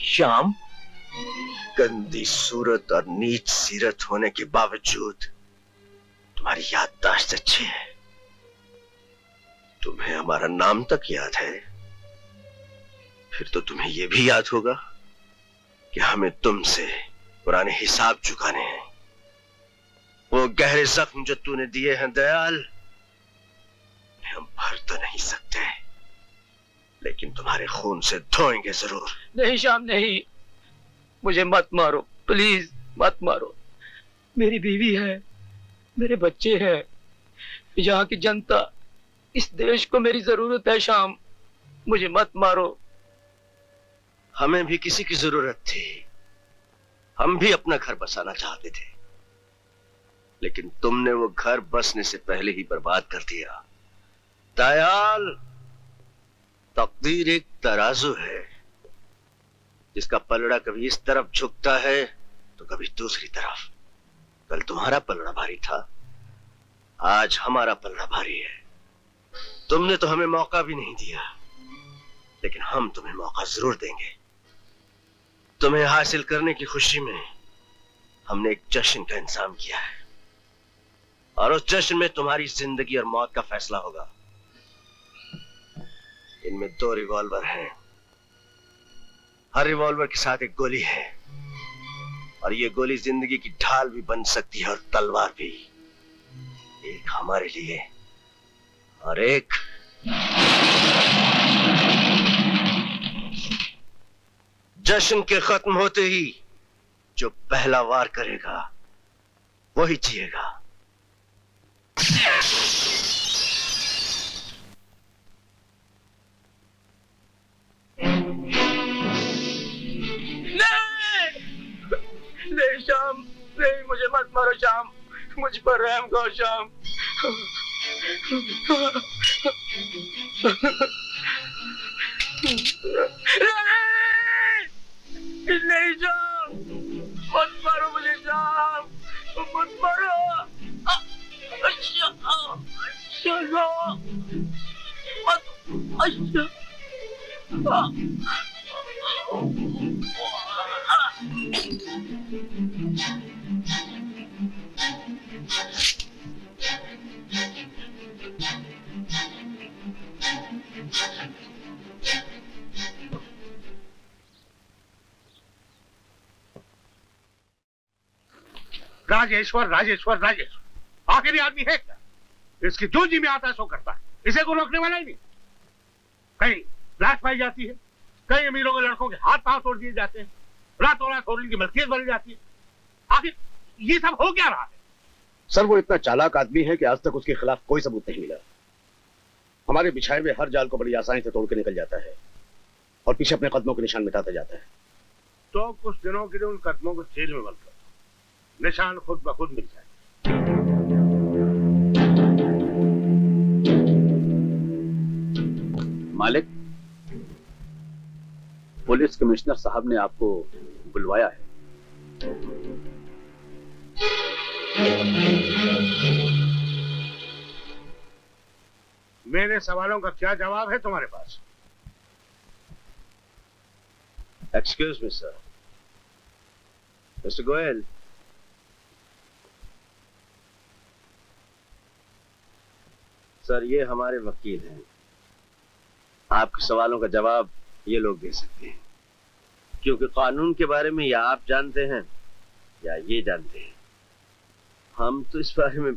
श्याम, गंदी सूरत और नीच सीरत होने के बावजूद तुम्हारी याददाश्त अच्छी है। तुम्हें हमारा नाम तक याद है। फिर तो तुम्हें यह भी याद होगा कि हमें तुमसे पुराने हिसाब चुकाने हैं। वो गहरे जख्म जो तूने दिए हैं दयाल, उन्हें हम भर तो नहीं सकते, लेकिन तुम्हारे खून से धोएंगे जरूर। नहीं श्याम, नहीं, मुझे मत मारो, प्लीज मत मारो। मेरी बीवी है, मेरे बच्चे हैं, यहाँ की जनता, इस देश को मेरी जरूरत है। श्याम, मुझे मत मारो। हमें भी किसी की जरूरत थी। हम भी अपना घर बसाना चाहते थे, लेकिन तुमने वो घर बसने से पहले ही बर्बाद कर दिया। दयाल, तकदीर एक तराजू है, जिसका पलड़ा कभी इस तरफ झुकता है तो कभी दूसरी तरफ। कल तुम्हारा पलड़ा भारी था, आज हमारा पलड़ा भारी है। तुमने तो हमें मौका भी नहीं दिया, लेकिन हम तुम्हें मौका जरूर देंगे। तुम्हें हासिल करने की खुशी में हमने एक जश्न का इंतजाम किया है, और उस जश्न में तुम्हारी जिंदगी और मौत का फैसला होगा। इनमें 2 रिवॉल्वर हैं, हर रिवॉल्वर के साथ एक गोली है, और ये गोली जिंदगी की ढाल भी बन सकती है और तलवार भी। एक हमारे लिए और एक जश्न के खत्म होते ही जो पहला वार करेगा वही जिएगा। नहीं श्याम, नहीं, मुझे मत मारो श्याम, मुझ पर रहम करो श्याम। नहीं श्याम, मत मारो मुझे श्याम, मत मारो। अच्छा अच्छा, राजेश्वर राजेश्वर राजेश्वर आखिरी आदमी है क्या? इसकी जो जी में आता है सो करता है, इसे को रोकने वाला ही नहीं। कहीं लाश पाई जाती है, कई अमीरों के लड़कों के हाथ पांव तोड़ दिए जाते हैं, रातों रात होटल की मलकियत बनी जाती है। आखिर ये सब हो क्या रहा है? सर, वो इतना चालाक आदमी है कि आज तक उसके खिलाफ कोई सबूत नहीं मिला। हमारे बिछाए हुए हर जाल को बड़ी आसानी से तोड़ के निकल जाता है और पीछे अपने कदमों के निशान मिटाता जाता है। तो कुछ दिनों के लिए उन कदमों को जेल में बंद कर, निशान खुद ब खुद मिल जाए। मालिक, पुलिस कमिश्नर साहब ने आपको बुलवाया है। मेरे सवालों का क्या जवाब है तुम्हारे पास? Excuse me sir, mister Goyal. Sir, ये हमारे वकील हैं। आपके सवालों का जवाब ये लोग दे सकते हैं, क्योंकि कानून के बारे में या आप जानते हैं या ये जानते हैं। हम तो इस बारे में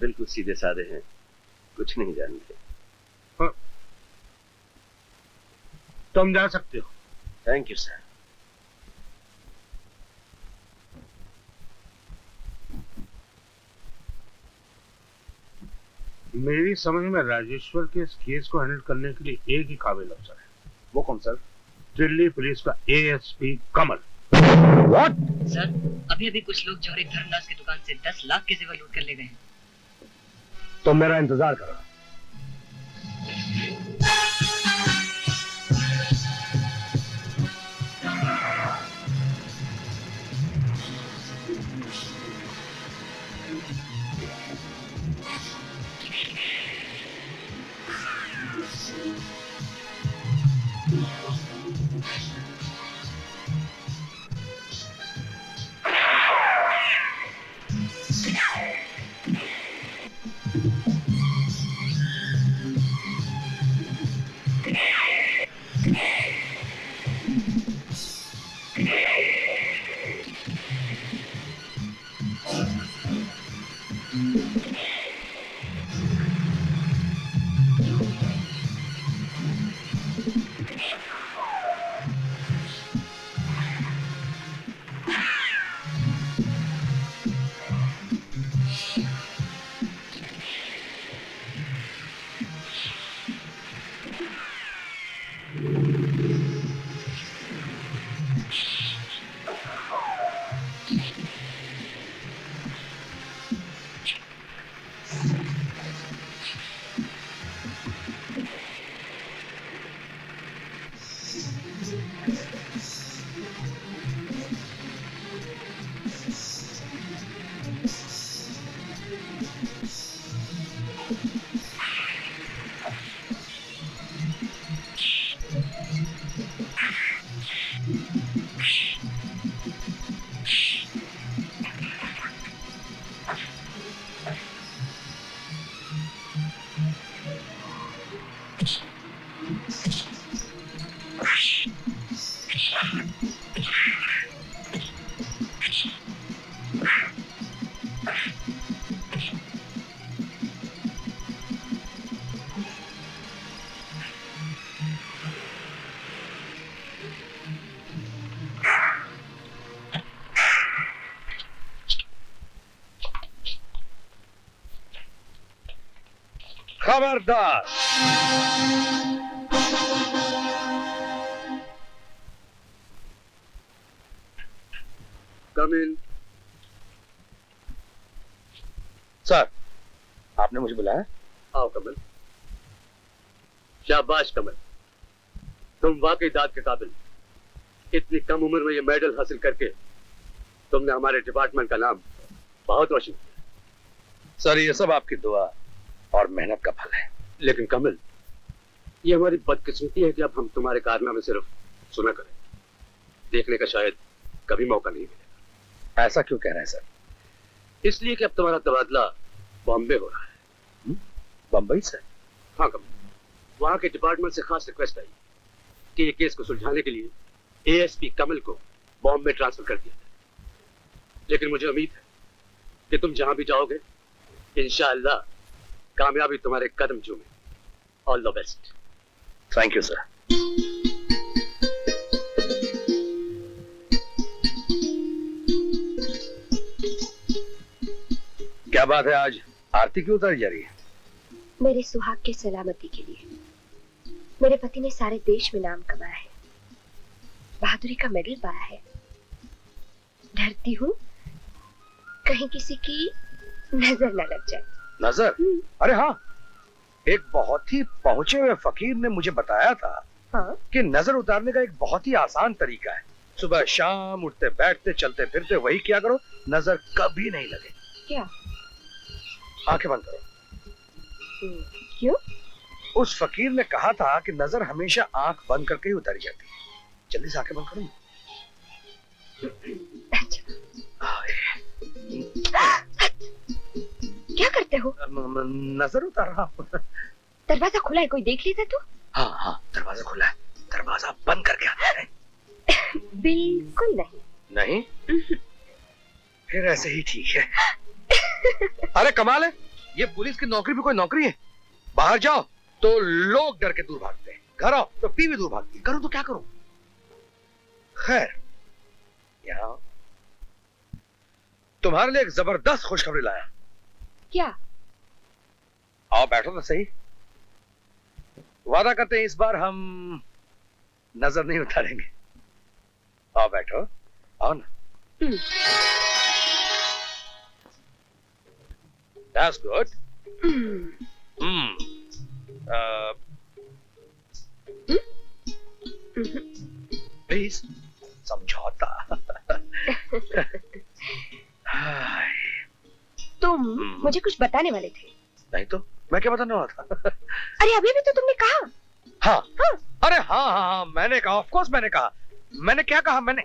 बिल्कुल सीधे साधे हैं, कुछ नहीं जानते। हाँ। तुम जा सकते हो। Thank you sir. मेरी समझ में राजेश्वर के इस केस को हैंडल करने के लिए एक ही काबिल अफसर है। वो कौन सर? दिल्ली पुलिस का एएसपी कमल। What? सर, अभी कुछ लोग जौहरी धर्मदास की दुकान से 10 लाख के जेवर लूट कर ले गए हैं। तुम मेरा इंतजार करो। खबरदार! कम इन। सर, आपने मुझे बुलाया? आओ कमल। शाबाश कमल, तुम वाकई दाद के काबिल। इतनी कम उम्र में ये मेडल हासिल करके तुमने हमारे डिपार्टमेंट का नाम बहुत रोशन किया। सर, ये सब आपकी दुआ और मेहनत का फल है। लेकिन कमल, ये हमारी बदकिस्मती है कि अब हम तुम्हारे कारनामे सिर्फ सुना करें, देखने का शायद कभी मौका नहीं मिलेगा। ऐसा क्यों कह रहे हैं सर? इसलिए कि अब तुम्हारा तबादला बॉम्बे हो रहा है। बम्बई से? हाँ कमल, वहां के डिपार्टमेंट से खास रिक्वेस्ट आई कि ये केस को सुलझाने के लिए एएसपी कमल को बॉम्बे ट्रांसफर कर दिया जाए। लेकिन मुझे उम्मीद है कि तुम जहां भी जाओगे इंशाअल्लाह कामयाबी तुम्हारे कदम चूमे। All the best. Thank you sir. क्या बात है, आज आरती क्यों उतारी जा रही है? मेरे सुहाग की सलामती के लिए। मेरे पति ने सारे देश में नाम कमाया है, बहादुरी का मेडल पाया है। डरती हूँ कहीं किसी की नजर न लग जाए। नजर? अरे हाँ, एक बहुत ही पहुंचे हुए फकीर ने मुझे बताया था हाँ? कि नजर उतारने का एक बहुत ही आसान तरीका है। सुबह शाम उठते बैठते चलते फिरते वही किया करो, नजर कभी नहीं लगे। क्या? आंखें बंद करो। क्यों? उस फकीर ने कहा था कि नजर हमेशा आंख बंद करके ही उतारी जाती है। जल्दी से आंखें बंद करो। क्या करते हो? नजर उतार रहा हूं। दरवाजा खुला है, कोई देख लेता तो? हाँ हाँ, दरवाजा खुला है। दरवाजा बंद करके आना है। बिल्कुल नहीं। नहीं? फिर ऐसे ही ठीक है। अरे कमाल है, ये पुलिस की नौकरी भी कोई नौकरी है? बाहर जाओ तो लोग डर के दूर भागते हैं, घर आओ तो बीवी दूर भागती है। करूं तो क्या करूं? खैर, यहाँ तुम्हारे लिए एक जबरदस्त खुशखबरी लाया। क्या? आओ बैठो तो सही। वादा करते हैं इस बार हम नजर नहीं उतारेंगे। आओ बैठो, आओ ना। That's good. Please, समझौता। तुम मुझे कुछ बताने वाले थे। नहीं तो मैं क्या बताने वाला था? अरे अभी भी तो तुमने कहा। हाँ हाँ। अरे हाँ हाँ हाँ, मैंने कहा, ऑफ कोर्स मैंने कहा। मैंने क्या कहा? मैंने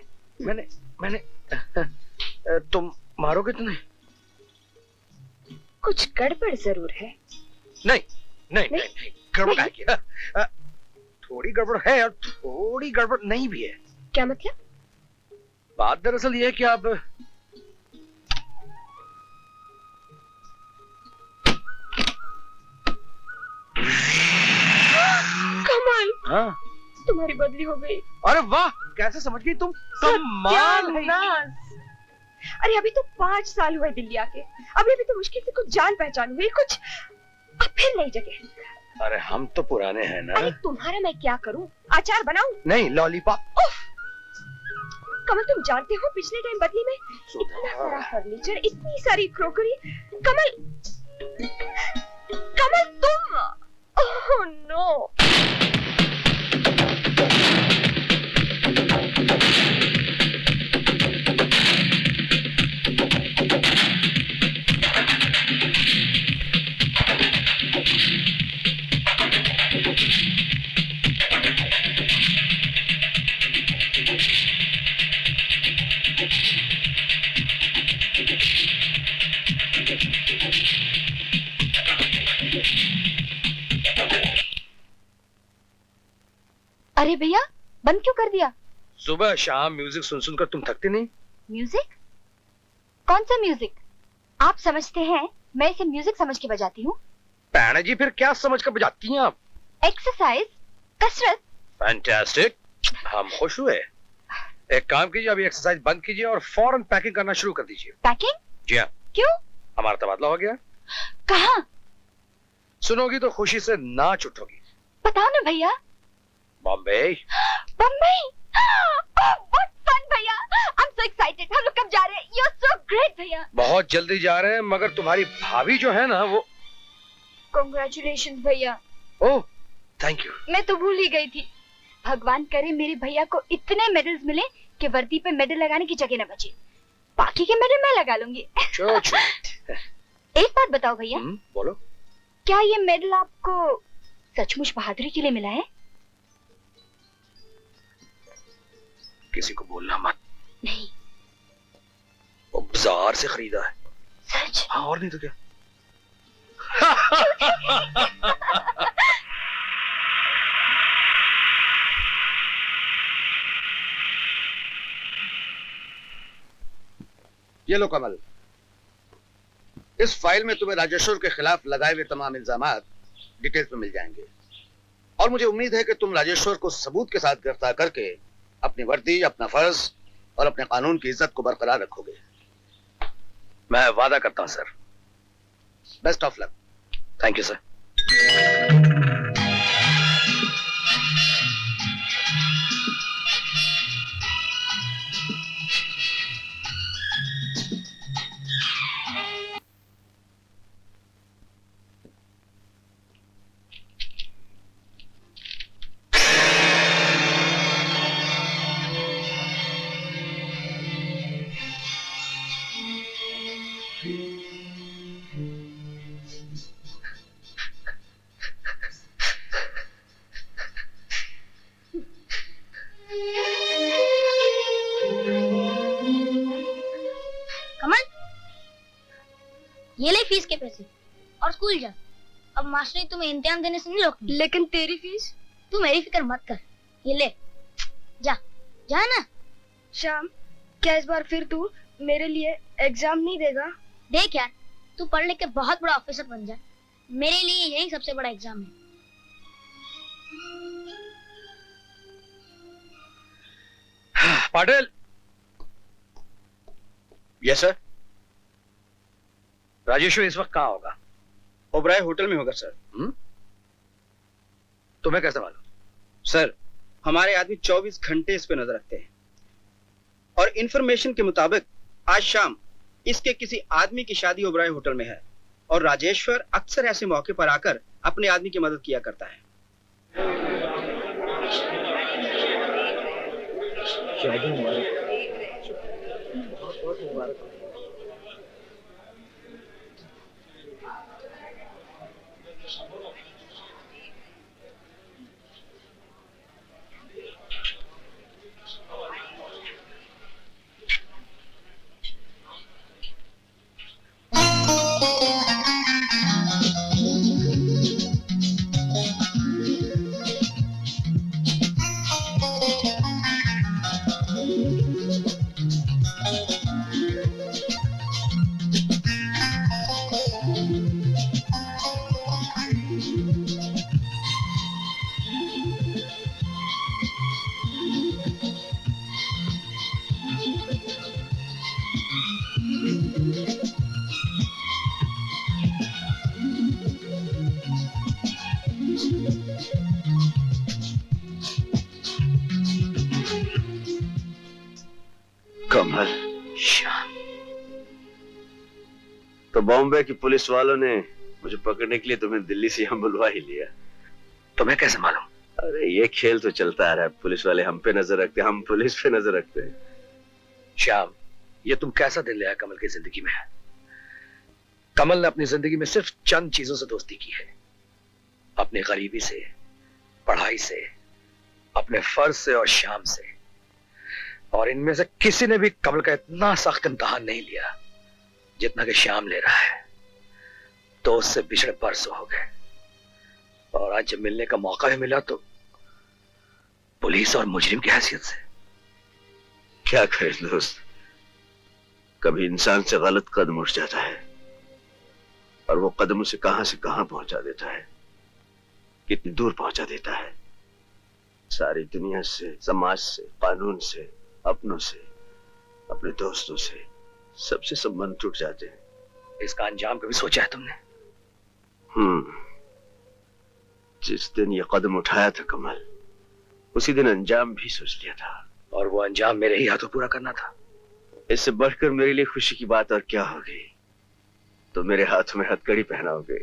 तुम मारोगे तो नहीं? कुछ गड़बड़ जरूर है। नहीं, गड़बड़ है क्या? थोड़ी गड़बड़ है और थोड़ी गड़बड़ नहीं भी है। क्या मतलब? बात दरअसल ये है कि आप कमाल, हाँ, तुम्हारी बदली हो गई। अरे वाह, कैसे समझ गई तुम? कमाल है। सत्यानाश। अरे अभी तो 5 साल हुए दिल्ली आके, अभी भी तो मुश्किल से कुछ जान पहचान हुई, कुछ अब फिर नई जगह। अरे हम तो पुराने हैं ना। अरे तुम्हारा मैं क्या करूं? अचार बनाऊं? नहीं, लॉलीपॉप। कमल, तुम जानते हो पिछले टाइम बदली में इतना सारा फर्नीचर, इतनी सारी क्रोकरी। कमल तुम, ओह नो। बंद क्यों कर दिया? सुबह शाम म्यूजिक सुन सुनकर तुम थकती नहीं? म्यूजिक? कौन सा म्यूजिक? आप समझते हैं मैं इसे म्यूजिक समझ के बजाती हूँ? पैना जी, फिर क्या समझ कर बजाती हैं आप? एक्सरसाइज, कसरत। फैंटास्टिक, हम खुश हुए। एक काम कीजिए, अभी एक्सरसाइज बंद कीजिए और फौरन पैकिंग करना शुरू कर दीजिए। पैकिंग? जी हाँ। क्यों? हमारा तबादला हो गया। कहाँ? सुनोगी तो खुशी से नाच उठोगी। बताओ ना भैया। बॉम्बे। बम्बई? What fun भैया! I'm so excited. हम लोग कब जा रहे हैं? You're so great भैया। बहुत जल्दी जा रहे हैं, मगर तुम्हारी भाभी जो है ना वो। Congratulations भैया। ओह, थैंक यू। मैं तो भूल ही गई थी। भगवान करे मेरे भैया को इतने मेडल्स मिले कि वर्दी पे मेडल लगाने की जगह न बचे। बाकी के मेडल मैं लगा लूंगी। एक बात बताओ भैया। बोलो। क्या ये मेडल आपको सचमुच बहादुरी के लिए मिला है? किसी को बोलना मत। नहीं। वो बाजार से खरीदा है। सच? हाँ, और नहीं तो क्या। ये लो कमल, इस फाइल में तुम्हें राजेश्वर के खिलाफ लगाए हुए तमाम इल्जामात डिटेल्स में मिल जाएंगे और मुझे उम्मीद है कि तुम राजेश्वर को सबूत के साथ गिरफ्तार करके अपनी वर्दी, अपना फर्ज और अपने कानून की इज्जत को बरकरार रखोगे। मैं वादा करता हूं sir. Best of luck. Thank you sir. ये ले फीस के पैसे और स्कूल जा। अब मास्टर ने तुम्हें इम्तिहान देने से नहीं रोकना। लेकिन तेरी फीस? तू मेरी फिक्र मत कर, ये ले जा। जा ना। श्याम, क्या इस बार फिर तू मेरे लिए एग्जाम नहीं देगा? देख यार, तू पढ़ लिख के बहुत बड़ा ऑफिसर बन जा। मेरे लिए यही सबसे बड़ा एग्जाम है। पाटिल। Yes sir. राजेश्वर इस वक्त कहाँ होगा? ओबराय होटल में होगा सर। तुम्हें कैसे मालूम? सर, हमारे आदमी 24 घंटे इस पे नजर रखते हैं और इंफॉर्मेशन के मुताबिक आज शाम इसके किसी आदमी की शादी ओबराय होटल में है और राजेश्वर अक्सर ऐसे मौके पर आकर अपने आदमी की मदद किया करता है। कमल, श्याम। तो बॉम्बे की पुलिस वालों ने मुझे पकड़ने के लिए तुम्हें दिल्ली से यहाँ बुलवा ही लिया। तुम्हें कैसे मालूम? अरे ये खेल तो चलता आ रहा है। पुलिस वाले हम पे नजर रखते हैं, हम पुलिस पे नजर रखते हैं। श्याम, ये तुम कैसा दिन ले आया कमल की जिंदगी में? कमल ने अपनी जिंदगी में सिर्फ चंद चीजों से दोस्ती की है, अपनी गरीबी से, पढ़ाई से, अपने फर्ज से और श्याम से। और इनमें से किसी ने भी कमल का इतना सख्त इम्तिहान नहीं लिया जितना कि श्याम ले रहा है। तो उससे बिछड़े बरसों हो गए और आज जब मिलने का मौका भी मिला तो पुलिस और मुजरिम की हैसियत से। क्या करें दोस्त, कभी इंसान से गलत कदम उठ जाता है और वो कदम उसे कहां से कहां पहुंचा देता है, कितनी दूर पहुंचा देता है। सारी दुनिया से, समाज से, कानून से, अपनों से, अपने दोस्तों से, सबसे संबंध टूट जाते हैं। इसका अंजाम कभी सोचा है तुमने? जिस दिन ये कदम उठाया था कमल, उसी दिन अंजाम भी सोच लिया था। और वो अंजाम मेरे ही हाथों पूरा करना था। इससे बढ़कर मेरे लिए खुशी की बात और क्या होगी। तो मेरे हाथों में हथकड़ी पहनाओगे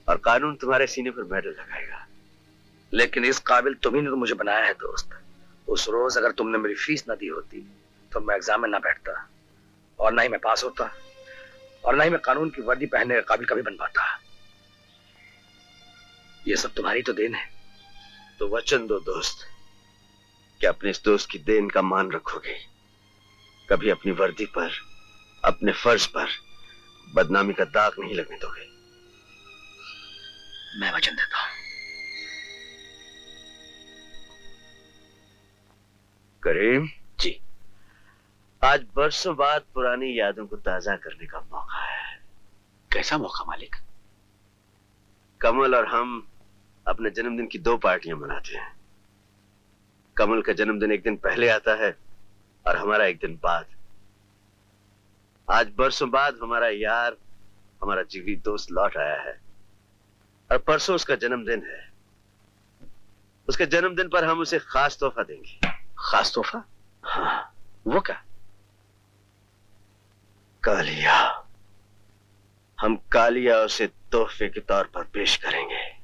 और कानून तुम्हारे सीने पर मेडल लगाएगा। लेकिन इस काबिल तुम्ही ने तो मुझे बनाया है दोस्त। उस रोज अगर तुमने मेरी फीस ना दी होती तो मैं एग्जाम में ना बैठता, और ना ही मैं पास होता, और ना ही मैं कानून की वर्दी पहनने के काबिल कभी बन पाता। ये सब तुम्हारी तो देन है। तो वचन दो दोस्त कि अपने इस दोस्त की देन का मान रखोगे, कभी अपनी वर्दी पर, अपने फर्ज पर बदनामी का दाग नहीं लगने दोगे। मैं वचन देता हूं। करीम जी। आज बरसों बाद पुरानी यादों को ताजा करने का मौका है। कैसा मौका मालिक? कमल और हम अपने जन्मदिन की 2 पार्टियां मनाते हैं। कमल का जन्मदिन एक दिन पहले आता है और हमारा एक दिन बाद। आज बरसों बाद हमारा यार, हमारा जिगरी दोस्त लौट आया है और परसों उसका जन्मदिन है। उसके जन्मदिन पर हम उसे खास तोहफा देंगे। खास तोहफा? हाँ, वो क्या? कालिया। हम कालिया उसे तोहफे के तौर पर पेश करेंगे।